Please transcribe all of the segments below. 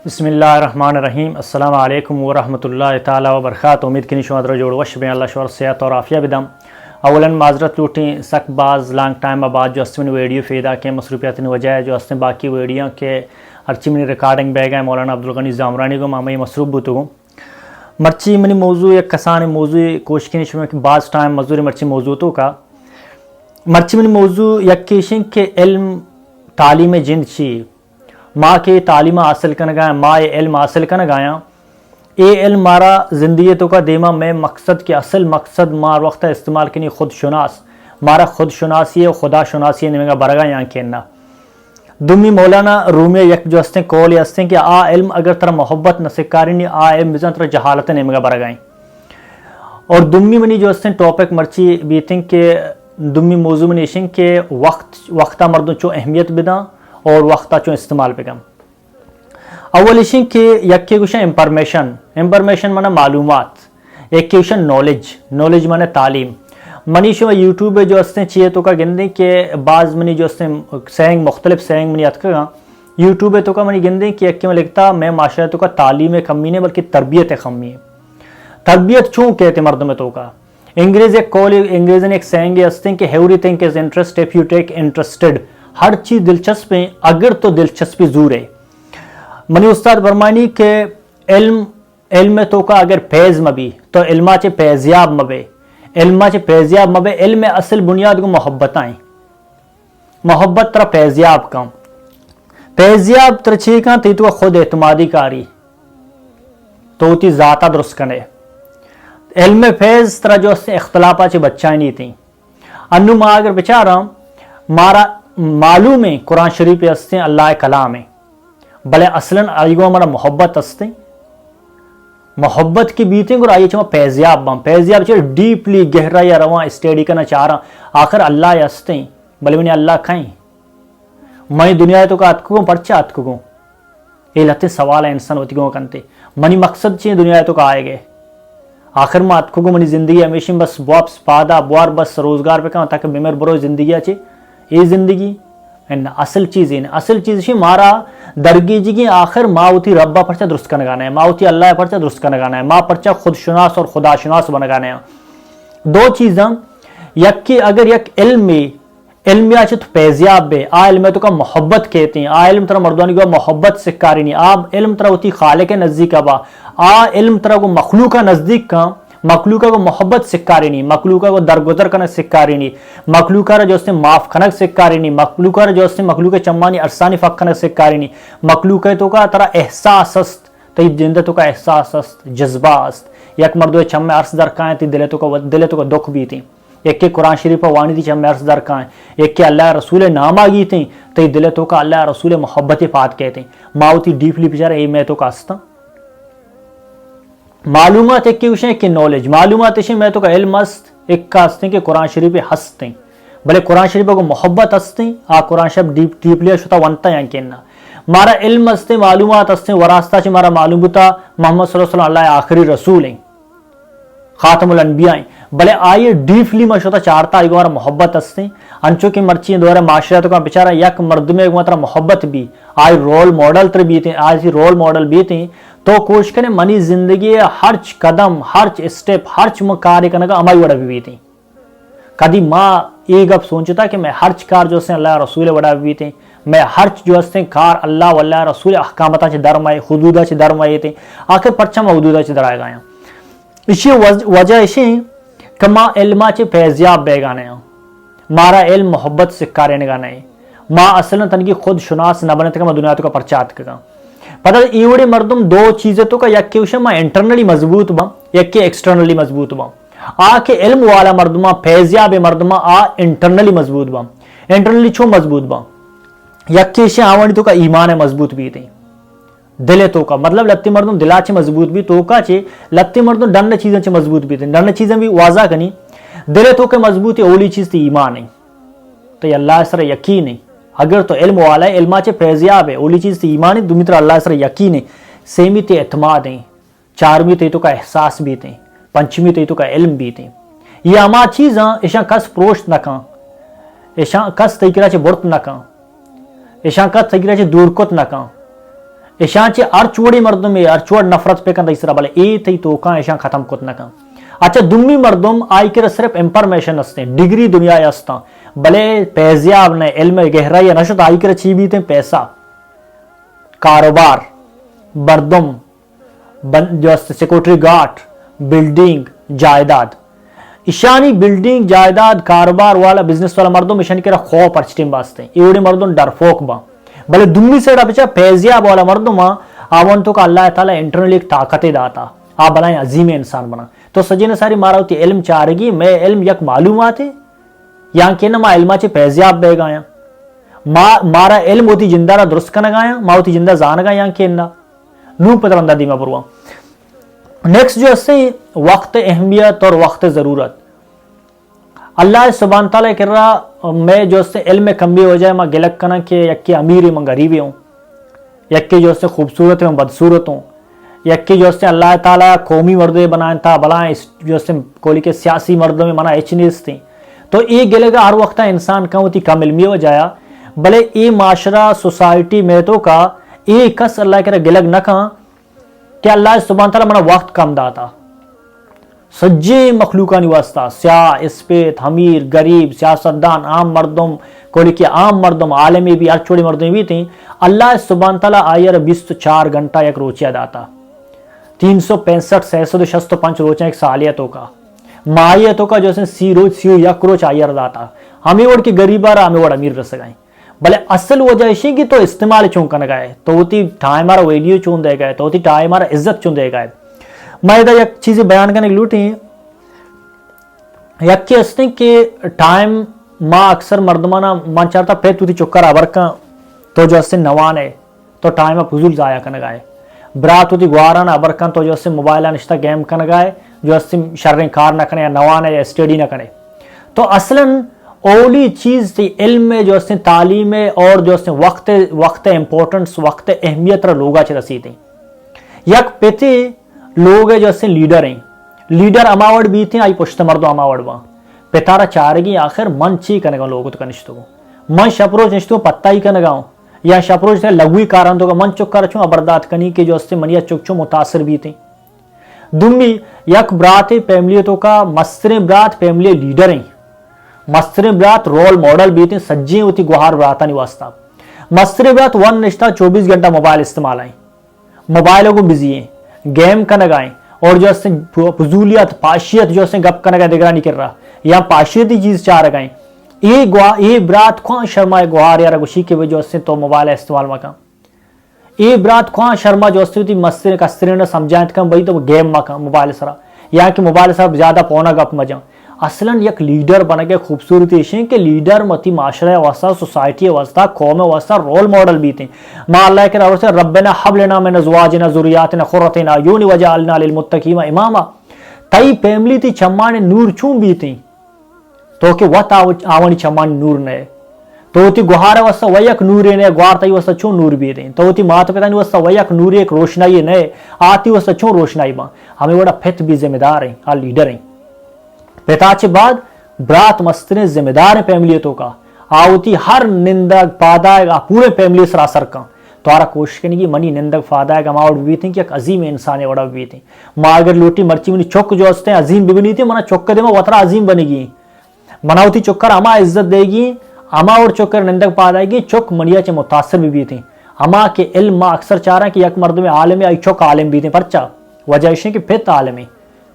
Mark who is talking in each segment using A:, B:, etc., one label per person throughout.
A: بسم اللہ الرحمن الرحیم السلام علیکم ورحمۃ اللہ تعالیٰ وبرکاتہ. امید کنی شما در جوڑ وش بین اللہ شور صحت اور عافیہ بدم. اولاً معذرت لوٹیں سک باز لانگ ٹائم بعد جو استمن ویڈیو فیدا کے مصروفیات وجہ ہے جو استم باقی ویڈیو کے ہرچی منی ریکارڈنگ بے گئے مولانا عبدالغنی زامرانی کو مامی مصروف بوتو گو مرچی منی موضوع یک کسان موضوع کوشش کنی شما کہ بعض ٹائم مزدور مرچی موضوع تو کا مرچی منی موضوع یک کیشن کے علم تعلیم جند چی ماں کے تعلیم حاصل کرنا گایا ماں یہ علم حاصل کرنا گایا یہ علم مارا زندگی تو کا دیما میں مقصد کے اصل مقصد مار وقت استعمال کنی خود شناس مارا خود شناسی خدا شناسی نمگا برگا یہاں کہنا دمی مولانا رومی یک جو ہستے کول ہستے کہ آ علم اگر ترہ محبت نہ سکارینی آ علم بزن ترہ جہالت نمگا برگائیں. اور دمی منی جو ہستے ٹاپک مرچی بیتیں کہ دمی موضوع منی اشن کہ وقتا مردوں چو اہمیت بدا اور وقتا چون استعمال بگم. اول اشن کہ یک کے گوشن انفارمیشن مانا معلومات ایک کے گوشن نالج مانا تعلیم. منی شو یوٹیوب جو ہستے چیئے تو کا گندے کہ بعض منی جو ہستے سینگ مختلف سینگ منی اتکا گا یوٹیوب تو کا منی گندے کہ ایک کے میں لکھتا میں معاشرے تو کا تعلیم کمی نہیں بلکہ تربیت کمی ہے. تربیت چون کہتے مردوں میں تو کا انگریزی نے ایک سینگ ہستے کہ every thing is interest if you take interested. ہر چیز دلچسپ ہے اگر تو دلچسپی زور ہے. منی استاد برمانی کہ علم تو کا اگر فیض مبی تو علمہ چے فیضیاب مبے علم اصل بنیاد کو محبت آئیں محبت ترہ فیضیاب کام فیضیاب ترہ چی کام تی تو خود اعتمادی کاری تو تی ذاتہ درست کنے. علم فیض ترہ جو اختلافہ چے بچائیں نہیں تھیں انو ماں اگر بچارا مارا معلوم ہے قرآن شریف ہستے اللہ کلام ہے بلے اصلاً آئیگو ہمارا محبت ہستے محبت کی بیتیں گو آئیے چھما پیزیاب چھے ڈیپلی گہرا یا رواں اسٹیڈی کرنا چاہ رہا آخر اللہ ہستے بلے منی اللہ کھائیں منی دنیا تو کا اتکو پرچا اتکو یہ لتے سوال ہے انسان ہوتی گو کنتے منی مقصد چاہیے دنیا تو کا آئے گئے آخر میں اتکو منی زندگی ہمیشہ بس واپس پادا بوار بس روزگار پہ کہاں تاکہ بیمر برو زندگی آچے یہ زندگی اصل چیز ہی مارا درگی جی کی آخر ماں ہوتی ربا پرچہ درست کا نگانا ہے ماں ہوتی اللہ پرچہ درست کا نگانا ہے ماں پرچہ خود شناس اور خدا شناس بنگانا ہے. دو چیزیں یک کہ اگر یک علم یا چھت فیضیاب بے آ علم تو کا محبت کہتے ہیں آ علم ترہ مردوانی کو محبت سکاری نہیں آ علم ترہ ہوتی خالق نزدیک ابا آ علم ترہ کو مخلوق نزدیک کا مخلوقہ کو محبت سکاری نہیں مخلوقہ کو درگزر کرنا سکاری نہیں مخلوقہ جو اس نے معاف کھنک سکاری نہیں مخلوقہ جو اس نے مخلوق چمانی ارسانی فق کھنک سکاری نہیں مخلوقہ تو کا ترہ احساس است تی جندہ تو کا احساس است جذبہ است یک مردو چم میں عرص درکائیں تی دلے تو کا دکھ بھی تھی ایک کے قرآن شریف وانی تی چم میں عرص درکائیں ایک کے اللہ رسول نام آگی تھی تی دلے تو کا اللہ رسول محبت پات کہتے ہیں ماؤتی ڈیپلی پچارا اے میں تو کا استا معلومات ایک کی وشیں کہ نالج معلومات اشیں میں تو کا علم است ایک کا ہستے کہ قرآن شریف ہستے بلے قرآن شریف کو محبت ہستے آ قرآن شریف ڈیپلی شتا ونتا یہاں کہنا مارا علم ہستے معلومات ہستے وراستہ چھ مارا معلوم ہوتا محمد صلی اللہ علیہ وسلم اللہ آخری رسول ہیں خاتم الانبیاء ہیں بلے آئیے ڈیپلی میں شتا چارتا آئیگو ہمارا محبت ہستے انچو کی مرچی دوارا معاشرہ تو کا بچارا یک مرد میں ایک محبت بھی آئی رول ماڈل تر بھی تھے آئی رول ماڈل بھی تھے تو کوشش کریں منی زندگی ہرچ قدم ہرچ اسٹیپ ہرچ کاری کرنے کا ہماری وڑا بھی تھی کدی ماں یہ گپ سوچتا کہ میں ہرچ کار جو سے اللہ رسول وڑا بھی تھے میں ہرچ جو سے کار اللہ واللہ رسول احکامتا چھ درمائے حدودہ چھ درمائے تھے آخر پرچہ میں حدودہ چھ درائے گایا اسی وجہ اسی کہ ماں علمہ چھ فیضیاب بے گانے ہیں مارا علم محبت سکارے نگانے ہیں ماں اصلا تنگی خود شناس نہ بنے تک میں دنیا تو کا پرچات کرگا پتہ ایوڑے مردم دو چیزیں تو کا یک کے وشے میں انٹرنلی مضبوط با یک کے ایکسٹرنلی مضبوط با آ کے علم والا مردمہ فیضیاب مردمہ آ انٹرنلی مضبوط با انٹرنلی چھو مضبوط با یک کے وشے آوانی تو کا ایمان مضبوط بھی تھے دلے تو کا مطلب لتی مردم دلا چھ مضبوط بھی تو کا چھے لتی مردم ڈن چیزیں چھ مضبوط بھی تھے ڈن چیزیں بھی واضح کنی دلے تو کے مضبوط ہے اولی چیز تھی ایمان ہے تو یہ اللہ سر یقین ہے اگر تو علم والا ہے علمہ چے فیضیاب ہے اولی چیز تی ایمان ہے دومی طرح اللہ سر یقین ہے سیمی تے اعتماد ہیں چارمی تے تو کا احساس بھی تے پنچمی تے تو کا علم بھی تے یہ اما چیزاں ایشاں کس پروشت نہ کھاں ایشاں کس تیکرہ چے برت نہ کھاں ایشاں کس تیکرہ چے دور کت نہ کھاں ایشان چی ارچوڑی مردم میں ارچوڑ نفرت پہ کن دیسرا بلے ای تھی توکان ایشان ختم کتنا کن. اچھا دمی مردم آئی کر صرف انفارمیشن ہستے ڈگری دنیا ہستا بلے پیزیاب نے علم گہرائی نشد آئی کر چی بھی تھے پیسہ کاروبار بردم جو سیکورٹری گارڈ بلڈنگ جائیداد ایشانی بلڈنگ جائیداد کاروبار والا بزنس والا مردم ایشانی کرا خوف پرچٹیم باستے ایوڑی مردم ڈرفوک با بلے دمی سے بچا پیزیاب والا مردم آوان تو کا اللہ تعالیٰ انٹرنلی ایک طاقت داتا آپ بلائیں عظیم انسان بنا. تو سجین ساری مارا ہوتی علم چارگی میں علم یک معلومات ہے یہاں کہ نا ما علمہ چے پیزیاب بے گایا مارا علم ہوتی جندہ را درست کا نگایا ما ہوتی جندہ زانگا یہاں کہ نا نو پتر اندہ دیما بروا. نیکسٹ جو اس سے وقت اہمیت اور وقت ضرورت اللہ سبحانہ تعالیٰ کر رہا میں جو اس سے علم میں کمی ہو جائے میں گلک کنا کہ یک کی امیر میں غریبی ہوں یک کی جو اس سے خوبصورت میں بدصورت ہوں یک کی جو اس سے اللہ تعالیٰ قومی مردے بنائیں تھا بلائیں جو اس سے کولی کے سیاسی مردوں میں منع ایچنیز تھیں. تو یہ گلے گا ہر وقت انسان کا ہوتی کم علمی ہو جایا بلے یہ معاشرہ سوسائٹی میں تو کا یہ کس اللہ کے گلگ نہ کہاں کہ اللہ سبحانہ تعالیٰ منع وقت کم داتا سجی مخلوقانی واسطہ سیاہ اسپیت حمیر غریب سیاستدان عام مردم کولی کے عام مردم عالمی بھی ارچوڑی مردم بھی تھیں اللہ سبحانہ تعالیٰ آئیر 24 گھنٹہ یک روچیا داتا 365 665 روچیں ایک سالیتوں کا ماہیتوں کا جو سے سی یک روچ آئیر داتا ہمیں وڑ کی غریبہ رہا ہمیں وڑ امیر رس گئیں بلے اصل وجہ اسی کی تو استعمال چون کن گئے تو ہوتی ٹائم ہمارا ویلیو چون دے گئے تو ہوتی ٹائم ہمارا عزت چون دے گئے. میں ادھر یک چیزیں بیان کرنے کی لوٹی یک کی اس نے کہ ٹائم ماں اکثر مردمانہ من چاہتا پیت ہوتی چکر آبر کا تو جو اس سے نوان ہے تو ٹائم فضول ضائع کن گئے برات ہوتی گواران آبر کا تو جو اس سے موبائل نشتہ گیم کن گئے جو اس سے شرریں کار نہ کنے یا نوان ہے یا اسٹڈی نہ کنے. تو اصلاً اولی چیز تھی علم میں جو اس نے تعلیم ہے اور جو اس نے وقت امپورٹنس وقت اہمیت رہا لوگا چھے رسیتے ہیں یک پیتے لوگ ہے جو اس نے لیڈر ہیں لیڈر اماوڑ بھی تھے آئی پشت مردو اماوڑ با پیتارا چارگی آخر من چی کنے گا لوگوں تو کنشتو من شپروج نشتو پتہ ہی کنے گاؤں یا شپروج سے لگوی کاران تو من چک کر چوں ابرداد کنی کے جو اس نے منیا چک چوں متاثر بھی تھے. دمی یک برات فیملیتوں کا مستر برات فیملی لیڈر ہیں مستر برات رول ماڈل بھی تھے سجیں ہوتی گوہار براتا نہیں واسطہ مستر برات ون نشتہ 24 گھنٹہ موبائل استعمال آئیں موبائلوں کو بزی ہیں گیم کا نگائیں اور جو اس سے فضولیت پاشیت جو اس نے گپ کا نگا دگرہ نہیں کر رہا یا پاشیتی چیز چاہ رگائیں یہ برات خواہ شرما گوہار یا رگوشی کے وجہ سے تو موبائل استعمال مکا یہ برات خواہ شرما جو اس سے مستر کسترین نے سمجھائیں کم بھئی تو گیم مکا موبائل سرا یا کہ موبائل سرا زیادہ پونا گپ مجا اصلاً یک لیڈر بنا کے خوبصورتی ہے کہ لیڈر متی معاشرہ واسطہ سوسائٹی واسطہ قوم واسطہ رول ماڈل بھی تھے ماں اللہ کے رب سے ربنا حب لنا من ازواجنا ذریاتنا قرۃ اعین وجعلنا للمتقین اماما تئی فیملی تھی چمانے نور چون بھی تھی تو کہ وقت آوانی چمانی نور نے تو تی گوہار واسطہ ویک نور نے گوار تئی واسطہ چون نور بھی تھی تو تی مات پتہ نہیں واسطہ ویک نور ایک روشنائی نے آتی واسطہ چون روشنائی با ہمیں بڑا پھت بھی ذمہ دار ہیں آ لیڈر ہیں پیتاچے بعد برات مستریں ذمہ دار فیملیتوں کا آوتی ہر نندگ پادائے گا پورے فیملی سراسر کا تو آرہ کوشش کرنے کی منی نندگ فادائے گا ماں بھی تھیں کہ ایک عظیم انسان وڑا بھی تھیں ماں اگر لوٹی مرچی منی چک جو ہستے ہیں عظیم بھی بنی تھی منا چک دے میں وطرہ عظیم بنے گی منا ہوتی چکر اما عزت دے گی اما اور چکر نندگ پادائے گی چک منیا چے متاثر بھی تھیں اما کے علم ماں اکثر چاہ رہا ہے کہ یک مرد میں عالم ہے چک عالم بھی تھیں پرچا وجہ اس کہ پھت عالم ہے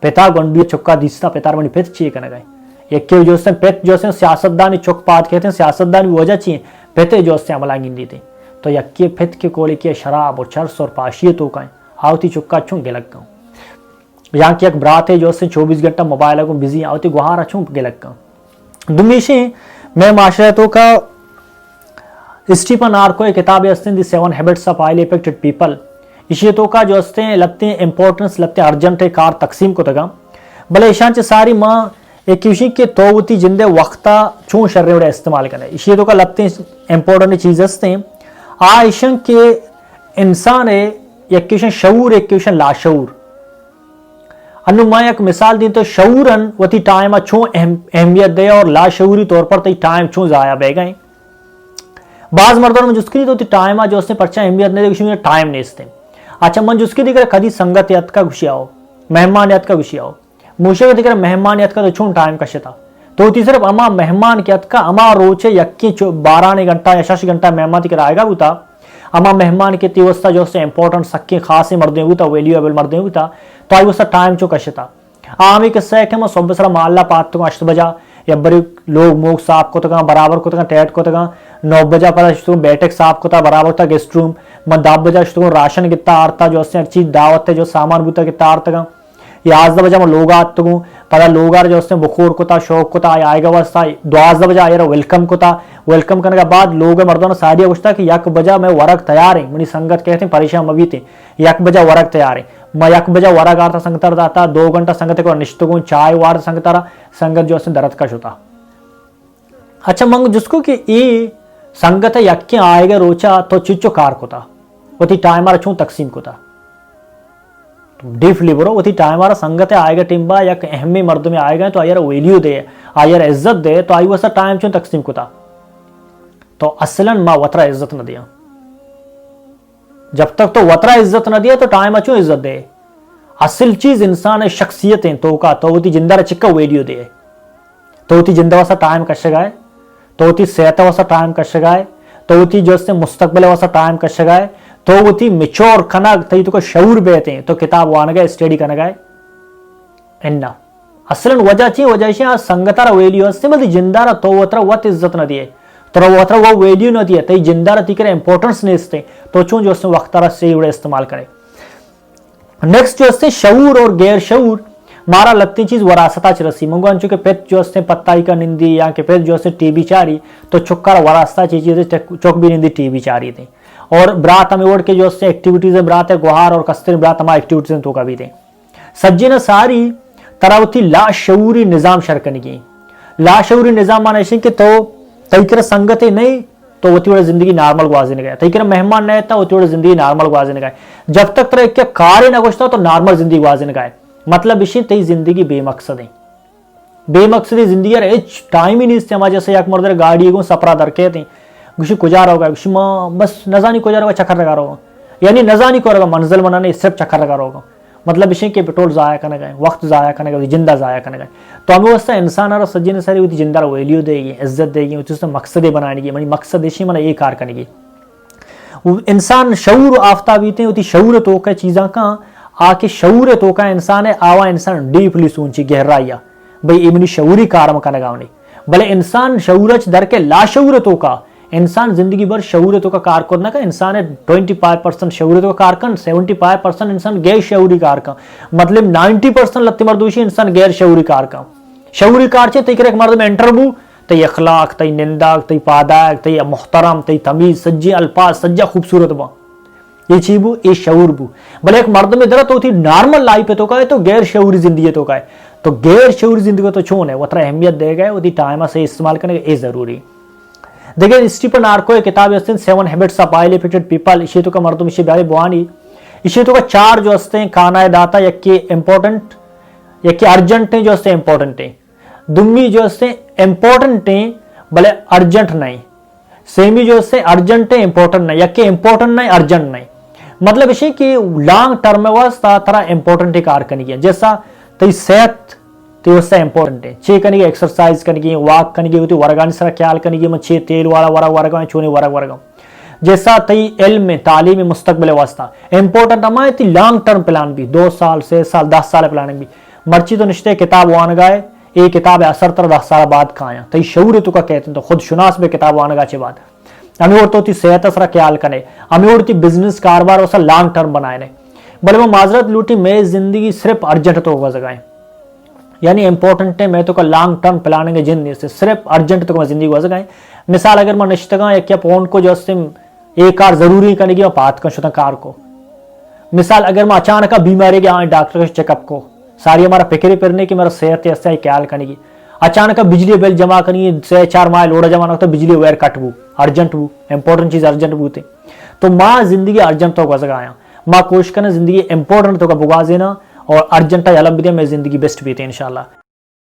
A: پیتا گنڈی چکا دیستا پیتار منی پھت چیئے کنا گئے یک کہ جو اس نے پھت جو سے سیاستدانی چک پات کہتے ہیں سیاستدانی وجہ چیئے پھتے جو اس سے عملہ گن دی تھے تو یک کہ پھت کے کولی کے شراب اور چرس اور پاشیتوں کا آوتی چکا چون گلک گاؤں یہاں کی ایک برات ہے جو اس سے 24 گھنٹہ موبائل کو بزی آوتی گوہارا چون گلک گاؤں. دمیشی میں معاشرتوں کا اسٹیپن آر کو ایک کتاب ہے the 7 habits of highly effective people اشیتوں کا جو ہستے ہیں لگتے ہیں امپورٹنس لگتے ہیں ارجنٹ کار تقسیم کو تگا بلے ایشان چے ساری ماں ایک کیوشی کے توتی جندے وقتا چون شرے وڑے استعمال کرنے اشیتوں کا لگتے ہیں امپورٹنٹ چیز ہستے ہیں ایشان کے انسان ہے ایک کیوشن شعور ایک کیوشن لاشعور انو میں ایک مثال دیں تو شعورن وتی ٹائم چون اہمیت دے اور لاشعوری طور پر تی ٹائم چون ضائع بے گئیں بعض مردوں میں جس کی تو ٹائم جو اس نے پرچا اہمیت نہیں دے ٹائم نہیں اس نے اچھا من جس کی دیگر کدی سنگتیت کا گشیا ہو مہمانیت کا گشیا ہو موشے دیگر مہمانیت کا تو چون ٹائم کشتا تو صرف اما مہمان کیت کا اما روچے یکی 12 گھنٹہ یا 6 گھنٹہ مہمان تک آئے گا ہوتا اما مہمان کی تیوستا جو سے امپورٹنٹ سکی خاصی مردیں ہوتا ویلیویبل مردیں ہوتا تو آئی وستا ٹائم چو کشتا آمی قصہ ہے کہ میں صبح سرا محلہ پات تو 8 بجا یا بڑی لوگ موگ صاف کو تکا برابر کو تکا ٹیٹ کو تکا 9 بجا پر اشتو بیٹھک صاف کو تا برابر تا گیسٹ روم میں 10 بجا اشتو راشن کتا آرتا جو سے ہر چیز دعوت ہے جو سامان بوتا کتا آرتا گا 11 بجا میں لوگ آتا گوں پتا لوگ آر جو اس نے بخور کو تا شوق کو تا آئے گا واسطہ 12 بجا آئے رہا ویلکم کو تا ویلکم کرنے کے بعد لوگ مردوں نے ساڑھیا پوچھتا کہ 1 بجا میں ورق تیار ہیں منی سنگت کہتے ہیں پریشان مویتے 1 بجا ورق تیار ہیں میں 1 بجا ورق آرتا سنگتر داتا 2 گھنٹہ سنگت کو نشتگوں چائے وار سنگتارا سنگت جو اس نے درد کش ہوتا اچھا منگ جس کو کہ یہ سنگت ہے یکی آئے گا روچا تو چچو کار کو تا وہ تی ٹائم آرہ چون تقسیم کو تا ڈیفلی برو وہ تی ٹائم آرہ سنگت ہے آئے گا ٹیمبا یک اہمی مرد میں آئے گا تو آئیر ویلیو دے آئیر عزت دے تو آئی وسا ٹائم چون تقسیم کو تا تو اصلاً ما وطرہ عزت نہ دیا جب تک تو وطرہ عزت نہ دیا تو ٹائم اچھو عزت دے اصل چیز انسان شخصیتیں تو کا تو وہ تی جندہ چکا ویلیو دے تو وہ تی جندہ وسا ٹائم کشگائے تو تی صحت واسا ٹائم کشگائے تو تی جو اس نے مستقبل واسا ٹائم کشگائے تو وہ تی میچور کنگ تی تو کا شعور بیتے ہیں تو کتاب وان گئے اسٹڈی کرنے گئے انہا اصلاً وجہ چی وجہ چی سنگتارا ویلیو اس نے ملتی جندارا تو وطرہ وط عزت نہ دیئے تو وطرہ وہ ویلیو نہ دیئے تی جندارا تی کرے امپورٹنس نہیں اس نے تو چون جو اس نے وقتارا سے اڑے استعمال کرے نیکسٹ جو اس نے شعور اور غیر شعور مارا لگتی چیز وراثتا چرسی منگو انچو کہ پیت جو اس نے پتائی کا نندی یا کہ پیت جو اس نے ٹی بی چاری تو چکر وراثتا چیز چک بھی نندی ٹی بی چاری تھیں اور برات ہمیں اوڑ کے جو اس نے ایکٹیویٹیز برات ہے گوہار اور کستر برات ہمیں ایکٹیویٹیز تو کا بھی تھیں سجی نے ساری تراوتی لا شعوری نظام شرکنی کی لا شعوری نظام مانا ایسے کہ تو تیکر سنگتے نہیں تو وہ تیوڑے زندگی نارمل گوازی نگائے تیکر مہمان نہیں تھا وہ تیوڑے زندگی نارمل گوازی نگائے جب تک ترہ ایک کاری نہ گوشتا تو نارمل زندگی گوازی نگائے مطلب اسی تی زندگی بے مقصد ہیں بے مقصدی زندگی ہے ایچ ٹائم ہی نہیں اس ہمارے جیسے یک مردر گاڑی گوں سپرا در کہتے ہیں گوشی کجا رہا ہوگا گوشی ماں بس نزانی کجا رہا ہوگا چکر لگا رہا ہوگا یعنی نزانی کو رہا ہوگا منزل منانے صرف چکر لگا رہا ہوگا مطلب اسی کہ پیٹرول ضائع کرنے گئے وقت ضائع کرنے گئے جندہ ضائع کرنے گئے تو ہمیں واسطہ انسان آرہ سجی نے ساری ہوتی جندہ ویلیو دے گی عزت دے گی اس نے مقصد بنانے گی مقصد اسی منہ ایک کار کرنے گی انسان شعور آفتابیتے ہیں ہوتی شعور تو کا چیزاں کہاں آکے شعور تو کا انسان ہے آوا انسان ڈیپلی سونچی گہرائیا بھئی امنی شعوری کارم کا نگاونے بلے انسان شعورچ در کے لا شعور تو کا انسان زندگی بھر شعور تو کا کار کرنا کا انسان ہے 25% شعور تو کا کار کن 75% انسان غیر شعوری کار کا مطلب 90% لتی مردوشی انسان غیر شعوری کار کا شعوری کار چھے تیکر ایک مرد میں انٹربو تی اخلاق تی ننداک تی پاداک تی محترم تی تمیز سجی الفاظ سجا خوبصورت با یہ چیز بو یہ شعور بو بلے ایک مرد میں درت ہوتی نارمل لائف تو کا ہے تو غیر شعوری زندگی تو کا ہے تو غیر شعوری زندگی تو چون ہے وہ ترہ اہمیت دے گئے وہ دی ٹائمہ سے استعمال کرنے کے یہ ضروری دیکھیں اسٹیپن آرکو ایک کتاب ہے 7 Habits of Highly Effective People اسی تو کا مردم اسی بیاری بوانی اسی تو کا 4 جو ہستے ہیں کھانا داتا یکی امپورٹنٹ یکی ارجنٹ ہیں جو ہستے امپورٹنٹ ہیں دمی جو ہستے امپورٹنٹ ہیں بلے ارجنٹ نہیں سیمی جو ہستے ارجنٹ ہیں امپورٹنٹ نہیں یکی امپورٹنٹ نہیں ارجنٹ نہیں مطلب اسی کہ لانگ ٹرم میں واسطہ ترہ امپورٹنٹ ہی کار کرنی گیا جیسا تی صحت تی واسطہ امپورٹنٹ ہے چھے کرنی گیا ایکسرسائز کرنی گیا واک کرنی گیا ہوتی ورگانی سرہ خیال کرنی گیا چھے تیل والا ورگا چونی ورگا جیسا تی علم میں تعلیم مستقبل واسطہ امپورٹنٹ ہمیں تی لانگ ٹرم پلان بھی 2 سال 6 سال 10 سال پلاننگ بھی مرچی تو نشتے کتاب وانگائے ایک کتاب اثر تر 10 سال بعد کھایا تی شعور تو کا کہتے ہیں تو خود شناس میں کتاب وانگا چھے بعد ہمیں اور تو تی صحت سرہ خیال کرنے ہمیں اور تی بزنس کاربار واسا لانگ ٹرم بنائے بلے وہ معذرت لوٹی میں زندگی صرف ارجنٹ تو ہوگا زگائیں یعنی امپورٹنٹ ہے میں تو کا لانگ ٹرم پلاننگ ہے جن سے صرف ارجنٹ تو کا زندگی ہوگا زگائیں مثال اگر میں نشتگاں یا کیا پون کو جو اس سے ایک کار ضروری کرنے گی میں پات کا شدہ کار کو مثال اگر میں اچانکا بیماری گیا ڈاکٹر کے چیک اپ کو ساری ہمارا فکری پرنے کی میرا صحت ایسا ہی خیال کرنے گی اچانک بجلی بل جمع کرنی 4 ماہ لوڑا جمع نہ بجلی ویر کٹ بو ارجنٹ بو امپورٹنٹ چیز ارجنٹ بو تے تو ماں زندگی ارجنٹ تو کا زگایا ماں کوشش کرنا زندگی امپورٹنٹ تو کا بگا دینا اور ارجنٹ یا لب دے میں زندگی بیسٹ بیتے انشاءاللہ